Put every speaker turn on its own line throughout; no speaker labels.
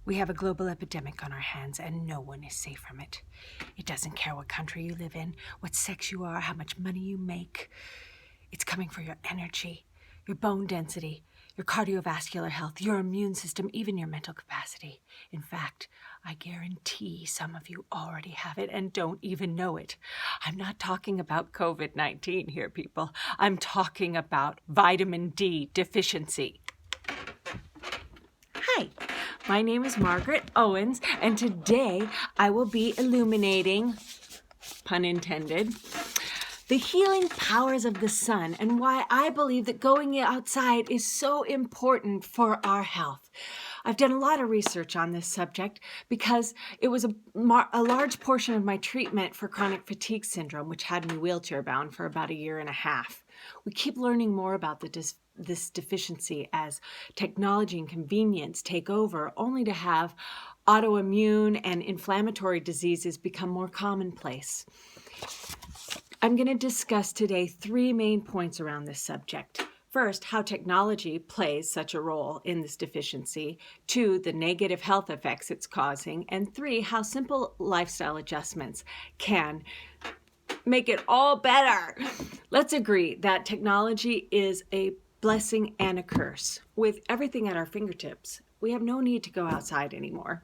We have a global epidemic on our hands, and no one is safe from it. It doesn't care what country you live in, what sex you are, how much money you make. It's coming for your energy, your bone density, your cardiovascular health, your immune system, even your mental capacity. In fact, I guarantee some of you already have it and don't even know it. I'm not talking about COVID-19 here, people. I'm talking about vitamin D deficiency. Hi, my name is Margaret Owens, and today I will be illuminating, pun intended, the healing powers of the sun and why I believe that going outside is so important for our health. I've done a lot of research on this subject because it was a large portion of my treatment for chronic fatigue syndrome, which had me wheelchair bound for about a year and a half. We keep learning more about this deficiency as technology and convenience take over, only to have autoimmune and inflammatory diseases become more commonplace. I'm going to discuss today 3 main points around this subject. First, how technology plays such a role in this deficiency. 2, the negative health effects it's causing. And 3, how simple lifestyle adjustments can make it all better. Let's agree that technology is a blessing and a curse. With everything at our fingertips, we have no need to go outside anymore.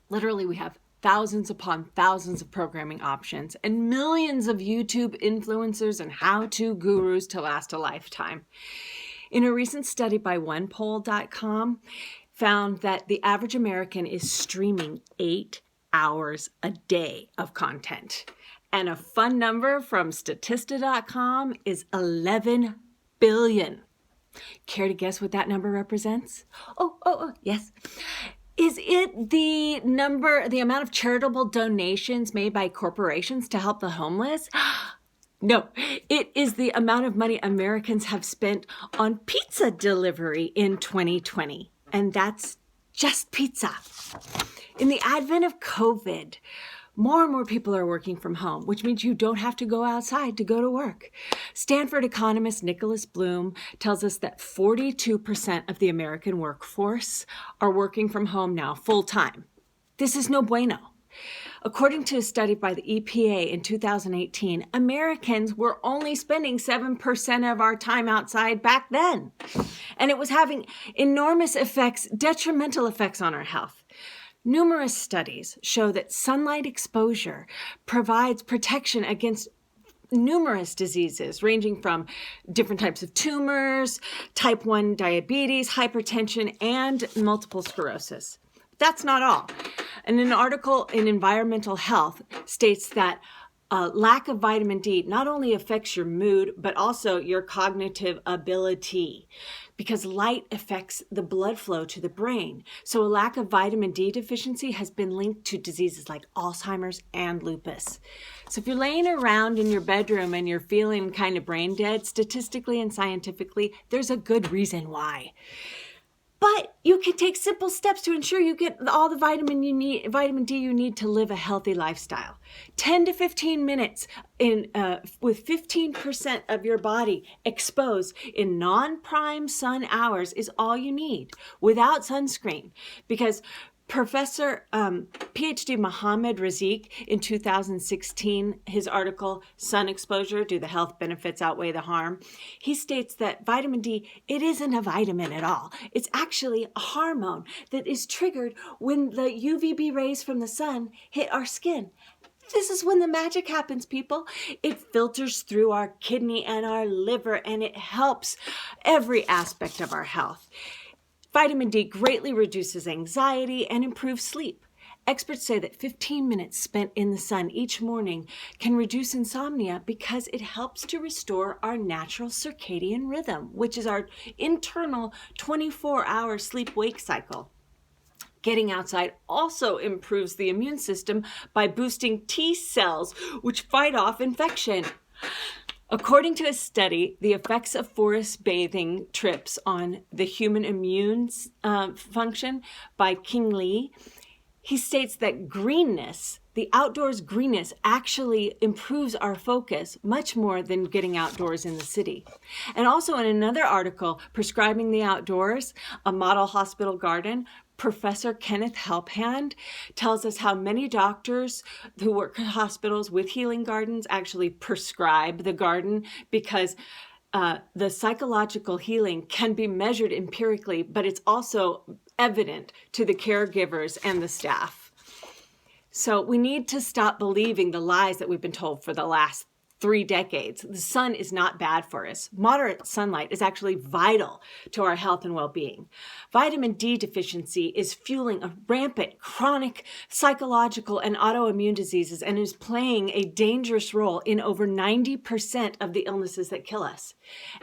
Literally, we have thousands upon thousands of programming options and millions of YouTube influencers and how-to gurus to last a lifetime. In a recent study by OnePoll.com, found that the average American is streaming 8 hours a day of content. And a fun number from Statista.com is 11 billion. Care to guess what that number represents? Oh, yes. Is it the amount of charitable donations made by corporations to help the homeless? No, it is the amount of money Americans have spent on pizza delivery in 2020. And that's just pizza. In the advent of COVID, more and more people are working from home, which means you don't have to go outside to go to work. Stanford economist Nicholas Bloom tells us that 42% of the American workforce are working from home now full time. This is no bueno. According to a study by the EPA in 2018, Americans were only spending 7% of our time outside back then. And it was having enormous effects, detrimental effects on our health. Numerous studies show that sunlight exposure provides protection against numerous diseases, ranging from different types of tumors, type 1 diabetes, hypertension, and multiple sclerosis. That's not all. And an article in Environmental Health states that lack of vitamin D not only affects your mood, but also your cognitive ability, because light affects the blood flow to the brain. So a lack of vitamin D deficiency has been linked to diseases like Alzheimer's and lupus. So if you're laying around in your bedroom and you're feeling kind of brain dead, statistically and scientifically, there's a good reason why. But you can take simple steps to ensure you get all the vitamin D you need to live a healthy lifestyle. 10 to 15 minutes with 15% of your body exposed in non-prime sun hours is all you need without sunscreen. Because Professor PhD Mohammad Razik in 2016, his article, Sun Exposure, Do the Health Benefits Outweigh the Harm? He states that vitamin D, it isn't a vitamin at all. It's actually a hormone that is triggered when the UVB rays from the sun hit our skin. This is when the magic happens, people. It filters through our kidney and our liver, and it helps every aspect of our health. Vitamin D greatly reduces anxiety and improves sleep. Experts say that 15 minutes spent in the sun each morning can reduce insomnia because it helps to restore our natural circadian rhythm, which is our internal 24-hour sleep-wake cycle. Getting outside also improves the immune system by boosting T cells, which fight off infection. According to a study, the effects of forest bathing trips on the human immune function by King Lee, he states that greenness, the outdoors greenness, actually improves our focus much more than getting outdoors in the city. And also in another article, Prescribing the Outdoors, a model hospital garden, Professor Kenneth Helphand tells us how many doctors who work in hospitals with healing gardens actually prescribe the garden because the psychological healing can be measured empirically, but it's also evident to the caregivers and the staff. So we need to stop believing the lies that we've been told for the last 3 decades. The sun is not bad for us. Moderate sunlight is actually vital to our health and well-being. Vitamin D deficiency is fueling a rampant chronic psychological and autoimmune diseases and is playing a dangerous role in over 90% of the illnesses that kill us.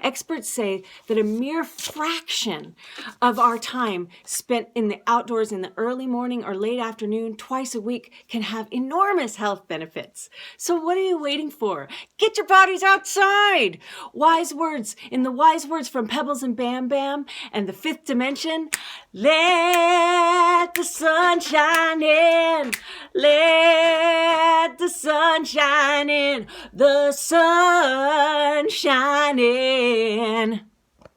Experts say that a mere fraction of our time spent in the outdoors in the early morning or late afternoon twice a week can have enormous health benefits. So what are you waiting for? Get your bodies outside! Wise words, in the wise words from Pebbles and Bam Bam and the Fifth Dimension, let the sun shine in, let the sun shine in, the sun shine in.